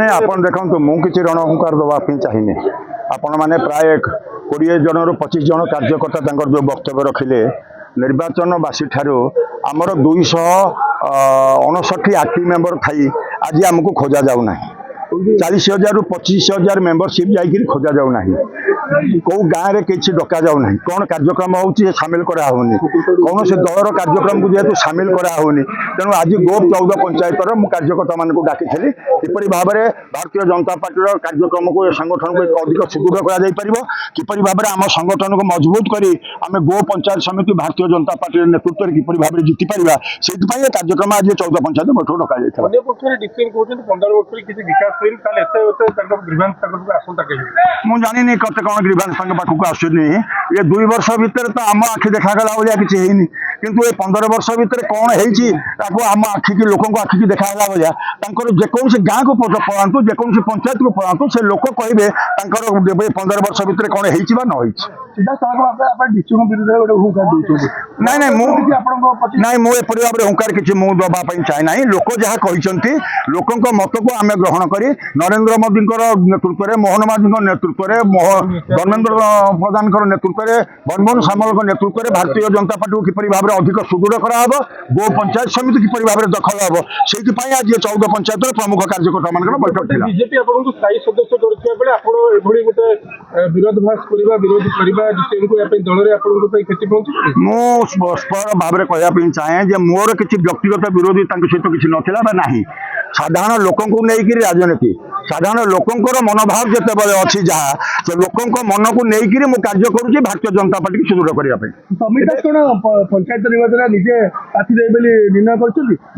ନାଇଁ ଆପଣ ଦେଖନ୍ତୁ ମୁଁ କିଛି रणहुंकार देवा चाहिए आपण मैंने प्राय 20 जन रु 25 जन कार्यकर्ता तांकर जो वक्तव्य रखिले निर्वाचन बासी ठारू आमर 259 एक्टिव मेंबर थी आज आमको खोजा जाऊना 40,000 रु 25,000 मेंबरशिप जाकि खोजा जाऊना कौ गाँव में किसी डका जाऊना कौन कार्यक्रम होची सामिल कराऊनी कौन से दलर कार्यक्रम को जेहेतु सामिल कराऊनी तेणु आज गोप 14 पंचायत कार्यकर्ता मान डाकी किपरि भाव में भारतीय जनता पार्टी कार्यक्रम को संगठन को अधिक सुदृढ़ किपरि भाव में आम संगठन को मजबूत करी आम गो पंचायत समिति भारतीय जनता पार्टी नेतृत्व में किपरि भाव में जीति पारिबा से कार्यक्रम आज 14 पंचायत बैठक डका मु जानी कत कौन ग्रीवांस पाखक आसुनी ये 2 वर्ष भितर तो आम आखि देखागला भाया किसी है किंतु ये 15 वर्ष भितर कौन है आम आखि की लोक आखि की देखागला भाया जेकोसी गाँ को पढ़ातु जेकोसी पंचायत को पढ़ातु से लोक कहे 15 वर्ष भितर कौन है नाई मुझे भाव में हुंकार किसी मुझे दवाई चाहे ना लोक जहाँ कहते लोक मत को आम ग्रहण कर नरेंद्र मोदी नेतृत्व में मोहन माझी नेतृत्व में धर्मेंद्र प्रधान नेतृत्व में मनमोहन सामल नेतृत्व में भारतीय जनता पार्टी को किपरि भाव में अधिक सुदृढ़ कराब गो पंचायत समिति किपरि भाव में दखल हम से आज 14 पंचायत प्रमुख कार्यकर्ता मान बैठक थी बीजेपी आपको स्थायी सदस्य गोटे विरोधाभास विरोध दल में क्षति पहुंची मुझे भाव में कहवाई चाहे मोर किसी व्यक्तिगत विरोधी सहित किसी नाला ना साधारण लोक नहीं राजनीति साधारण लोकंर मनोभाव जिते अच्छी जहाँ से लोक मन को लेकिन मुझे कार्य करुँच भारतीय जनता पार्टी की सुदृढ़ करने पंचायत निर्वाचन निजे निर्णय कर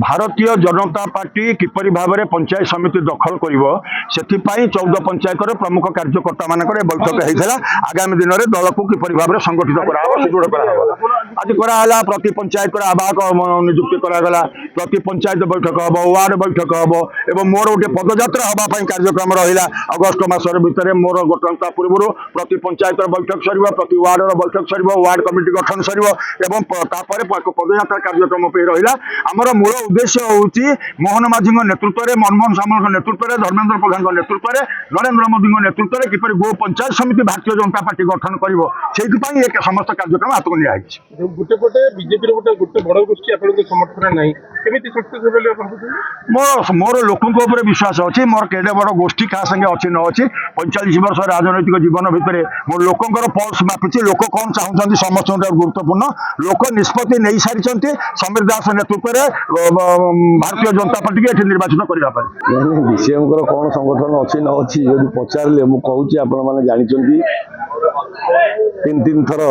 भारतीय जनता पार्टी किपरि भाव में पंचायत समिति दखल कर 14 पंचायत प्रमुख कार्यकर्ता मान बैठक होता आगामी दिन में दल को किपरि भाव में संगठित कराव सुदृढ़ कराव आज कराला प्रति पंचायत आवाहक नियुक्ति करागला प्रति पंचायत बैठक हम वार्ड बैठक हम एवं मोर गोटे पदयात्रा हाँपाई कार्यक्रम रहा अगस्ट मसर भितर मोर गठनता पूर्व प्रति पंचायत बैठक सर प्रति वार्डर बैठक सर वार्ड कमिटी गठन सर पदयात्रा कार्यक्रम रहा आमर मूल उद्देश्य हूँ मोहन माझी नेतृत्व में मनमोहन सामल नेतृत्व में धर्मेंद्र प्रधान नेतृत्व में नरेंद्र मोदी नेतृत्व में किपरि गो पंचायत समिति भारतीय जनता पार्टी गठन कर समस्त कार्यक्रम हाथ को निया गोटे पटे बीजेपी गोटे बड़ गोष्ठी आपको समर्थन ना मोर लोकों विश्वास अच्छी मोर केडे बड़ गोष्ठी क्या संगे अच्छी न अच्छी 45 वर्ष राजनैतिक जीवन भितर मोर लोकंर पल्स मापुची लोक कौन चाहते समस्त गुरुत्वपूर्ण लोक निष्पत्ति नहीं सारी समीर दास नेतृत्व में भारतीय जनता पार्टी के निर्वाचन करने डीसीएम कौन संगठन अच्छी न अच्छी यदि पचारे मुझे आपण मैंने जानते 3 थर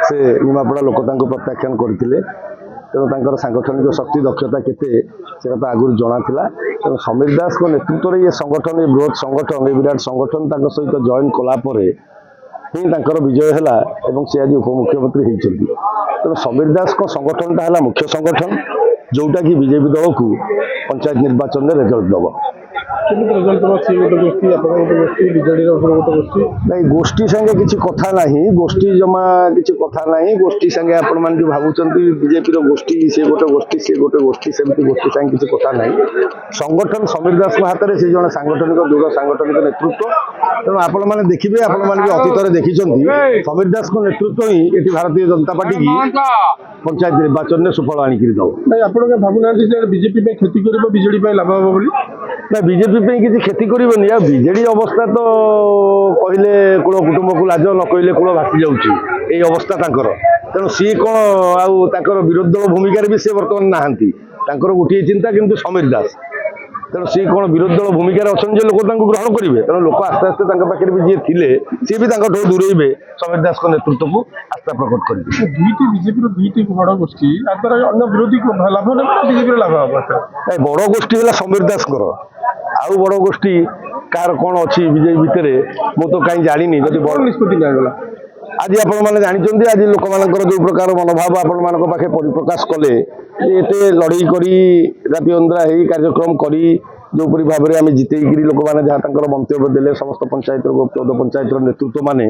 से निमापड़ा लोक प्रत्याख्यान करते तेणु सांगठनिक शक्ति दक्षता केते से आगुरी जना तेणु समीर दास को नेतृत्व में ये संगठन ये बृहत संगठन ये विराट संगठन सहित जॉइन कलापर ही विजय है से आज उपमुख्यमंत्री होती तेणु समीर दास को संगठनटा है मुख्य संगठन जोटा कि बीजेपी दल को पंचायत निर्वाचन में रिजल्ट दब नहीं गोष्ठी संगे किसी कथा ना गोष्ठी जमा किसी कथा ना गोष्ठी संगे आपण मैंने भावुं बीजेपी गोष्ठी से गोटे गोष्ठी सेमती गोष्ठी संगे किसी कथा ना संगठन समीर दास हाथ में से जन सांगठनिक दृढ़ सांगठनिक नेतृत्व तेणु आपण मैंने देखिए आपण मैंने अतीत देखी समीर दास को नेतृत्व ही ये भारतीय जनता पार्टी की पंचायत निर्वाचन में सुफल आणिक दब भावुना बीजेपी क्षति कर बीजेडी लाभ हम ना बीजेपी किसी क्षति करनी बीजेडी अवस्था तो कहले कूल कुटुंब को लाज न कहले कूल भासी जाऊँगी अवस्था तेणु सी कौन आर विरोधी दल भूमिकार भी सी बर्तमान नहांती गोटे चिंता किंतु समीर दास तेणु सी कौन विरोधी दल भूमिकार अच्छा लोक ग्रहण करेंगे तेणु लोक आस्ते आस्ते पाखे भी जी थे सी भी दूरे समीर दास नेतृत्व को आस्था प्रकट करेंगे बीजेपी दुईटी बड़ गोष्ठी अन्य विरोधी लाभ बीजेपी लाभ हम बड़ गोष्ठी है समीर दास आउ बड़ गोष्ठी कार कौन अच्छी बीजेपी भितर मुझे तो कहीं जानी जब बड़ निष्पत्ति निगला आज आपण जानते आज लोक मान जो प्रकार मनोभाव आपण मान पाखे परिप्रकाश कले ये लड़ई करी राति अंधरा हो कार्यक्रम करी जोपरी भाव में आम जितेकरी लोक मैंने जहाँ मंतव्य देले समस्त पंचायत 14 पंचायत नेतृत्व माने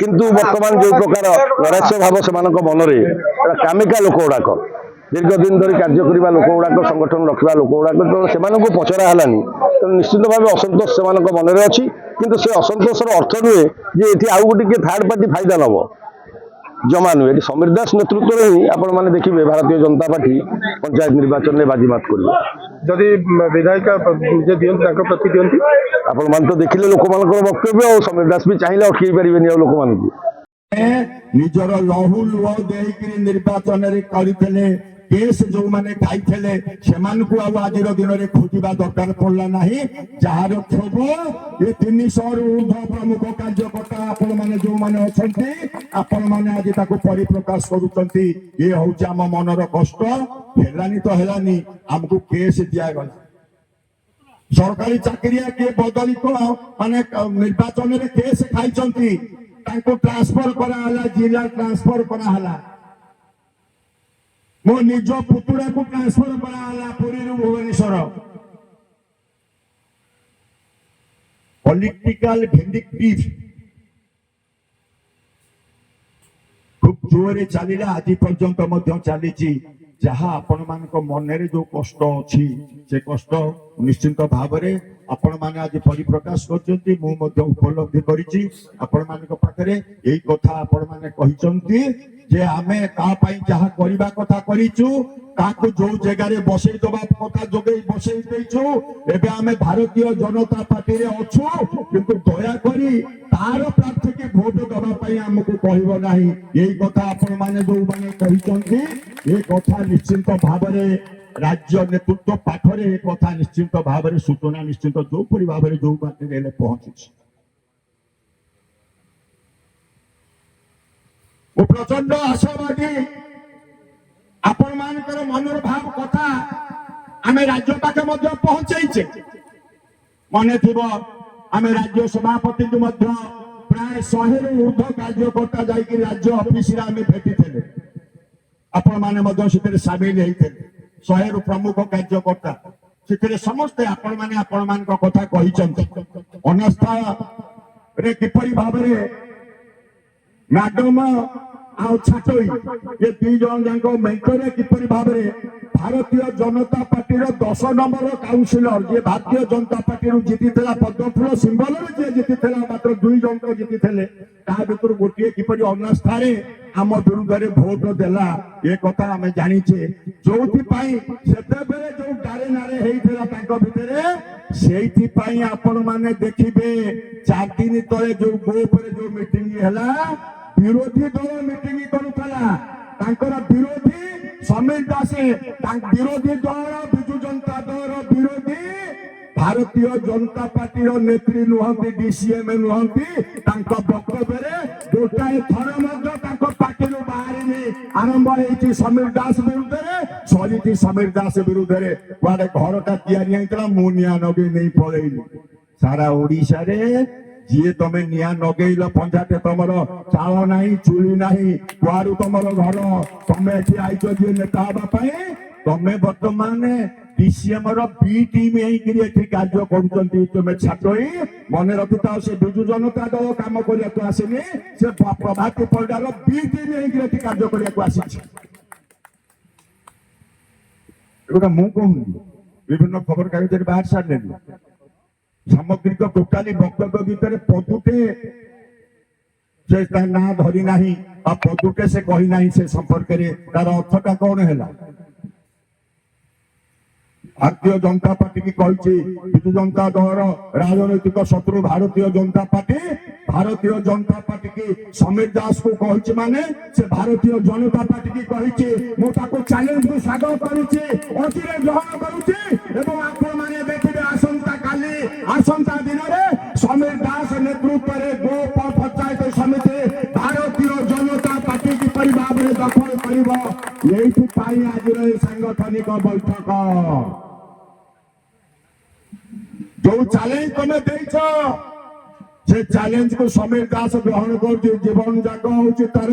किंतु वर्तमान जो प्रकार नैराश्य भाव से मनरे कामिका लोक गुड़ाक दीर्घ दिन धरी कार्य करवा लोक गुड़ाक संगठन रखा लोक गुड़ाक तो से पचरा है तो निश्चित भाव असंतोष से मन अच्छी किंतु से असंतोषर अर्थ नुहे जे ये आउ गोटे थर्ड पार्टी फायदा नब जमा नुहे ये समीर दास नेतृत्व में ही आपण मैंने देखिए भारतीय जनता पार्टी पंचायत निर्वाचन में बाजीमात कर जदि विधायिका प्रति दिखती आपण मैंने तो देखिले लोक वक्तव्य और समीर दास भी चाहिए अटकई पारे लोक मान निजर लहू लुह देकर निर्वाचन करते केस जो मैंने खाई आज दिन में खोजा दरकार पड़ा ना जार क्षोभ ये 300 ऊर्ध प्रमुख कार्यकर्ता आपण मैंने जो मैंने अच्छा आपण मैंने आज परिप्रकाश करुँच ये हूँ आम मनर कष्ट हेलानी तो हेलानी आमको केस दिगला सरकारी चाकरिया किए बदली माने निर्वाचन में केस खाई ट्रांसफर करा जिला ट्रांसफर करा मो निज पुतुड़ा को ट्रांसफर करा पुरी भुवनेश्वर पॉलिटिकल विंडिक्टिव खूब जोरे चलला आज पर्यंत चली जहाँ आपण मान मन में जो कष्ट अच्छी से कष्ट निश्चिंत भाव में आपण मैंने आज परिप्रकाश कर उपलब्धि कर यही कथा आपण मैंने कहते जे आमे जहाँ करवा कथा करिचु ताको जो जगह रे बसई दबा कथा जोगे बसई देइछु एबे आमे भारतीय जनता पार्टी रे अछु किंतु दया करी तार प्रार्थी के भोट दबा पई हमको कहबो नाही यही कथा आपण माने जो माने कहिचंती ये कथा निश्चिंत भाव में राज्य नेतृत्व पाखरे एक कथा निश्चिंत भाव में सूचना निश्चिंत जो परि भाव में जो पार्टी रे पहुंची वो प्रचंड आशावादी आपण मानकर मनोर भाव कथा आमे राज्य पाखे मध्य पहुंचाइछे मने थिबो आमे राज्य सभापति को मध्य प्राय 100 रु ऊर्ध्व कार्यकर्ता जाइकि राज्य ऑफिस रे आमे भेटी थिले आपण माने मध्य सितरे शामिल हेइथिले 100 रु प्रमुख कार्यकर्ता सितरे समस्त आपण माने आपण मान को कथा कहिचंती अनास्था रे किपरि भाव रे मैडम आउ छाटोई ये 2 जन जांको मेंटरे किपरि भाव में Bharatiya Janata party 10 number councillor जे भारतीय जनता पार्टी जीति पद्मफूल सिंबल जे जीति मात्र 2 जन को जीति ता भीतर गोटे किपरि अनास्था रे आम विरुद्ध रे भोट देला ये कथा आमे जानिछे जोथि पई सेते बेले जो डारे नारे हेइथला तांको भितरे सेइथि पई आपण माने देखिबे 4 दिन तळे जो ग्रुप रे जो मीटिंग हैला विरोधी दल मीटिंग करुला विरोधी समीर दासे विरोधी दल विजु जनता दल विरोधी भारतीय जनता पार्टी नेत्री नुहति डीसीएम नुहति वक्तव्य गोटाए थर पार्टी बाहर आरंभ हो समीर दास विरुद्ध सरी समीर दास विरुद्ध कुआडे घरटा या मुझे नगे नहीं पलैली सारा ओडिशा रे जी तुम निया नगेल पंचायत तुम चाल ना चूली ना कुआरू तुम घर तुम ये आईच जी नेता हाँपाई तुम्हें बर्तमान डीसीएम बी टीम कार्य कर छाटोई मन रखी था से विजु जनता दल कम करने आसनी से प्रभाती परिडार बी टीम कार्य करने मु कहूनी विभिन्न खबर कागज बाहर सारे सामग्रिक टोटाली वक्तव्य भितर पदुटे से ना धरी ना पदुटे से कही ना से संपर्क तार अर्थटा कौन है भारतीय जनता पार्टी की कही विजु जनता दल राजनैतिक शत्रु भारतीय जनता पार्टी की समीर दास को कही माने से भारतीय जनता पार्टी की कही मुझे चैलेंज को स्वागत करुच्चे ग्रहण करुच्चे देखिए आसंता काली आसंता दिन में समीर दास नेतृत्व में गोप पंचायत समिति भारतीय जनता पार्टी की परिवार में दखल कर आज सांगठनिक बैठक जो चैलेंज तुम्हें देछ से चैलेंज को समीर दास ग्रहण कर जीवन जाक हूँ तार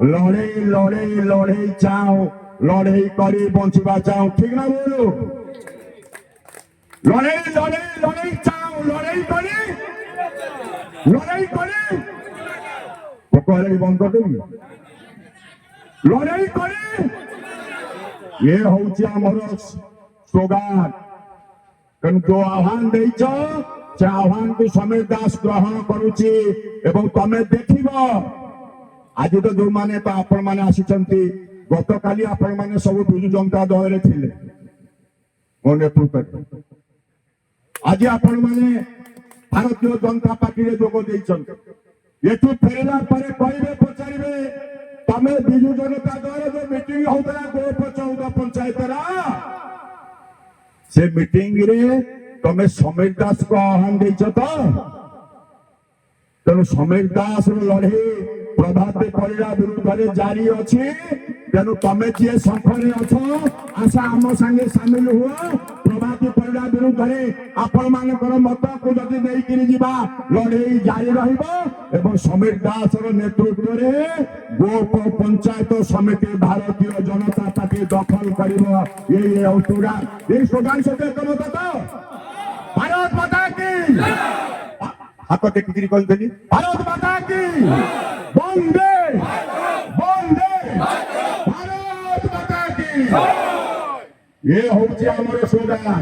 लड़े लड़े लड़े चाओ लड़े करी बंचवा चाओ ठीक ना बोलो लड़े लड़े लड़े चाओ लड़े करी बंद कर देवी लड़े करी ये हूँ आमर स्लोगान तेणु जो आह्वान देच से आह्वान को समीर दास ग्रहण करुच्ची एवं तमे देखिब आज तो जो माने तो आपण माने आसीचंती गत काली आपण माने सब बिजु जनता दल रे थिले मो नेतृत्व आज आपण माने भारतीय जनता पार्टी रे जोग देइचंती एठू फेरला परे कहबे पचारिबे तमे बिजु जनता दल जो मीटिंग होतला गोप 14 पंचायत रा से मीटिंग रे तमे समीर दास को आह्वान देइछ तो तेणु समीर दास लड़े प्रभात परिड़ा विरुद्ध जारी अच्छी तेणु तमे जी संखरे अछ आशा आम संगे सामिल हुआ प्रभात परिड़ा विरुद्ध आपण मानकर मत को जदि नहीं जीवा लड़े जारी रहिबो समीर दास नेतृत्व रे गोप पंचायत समिति भारतीय जनता पार्टी दखल करिबो ये स्लोगान सहित एकमत तो भारत माता की हाथ टेकिकी कहते भारत माता की बंदे बंदे भारत माता की ये हूँ आमर स्लोगान।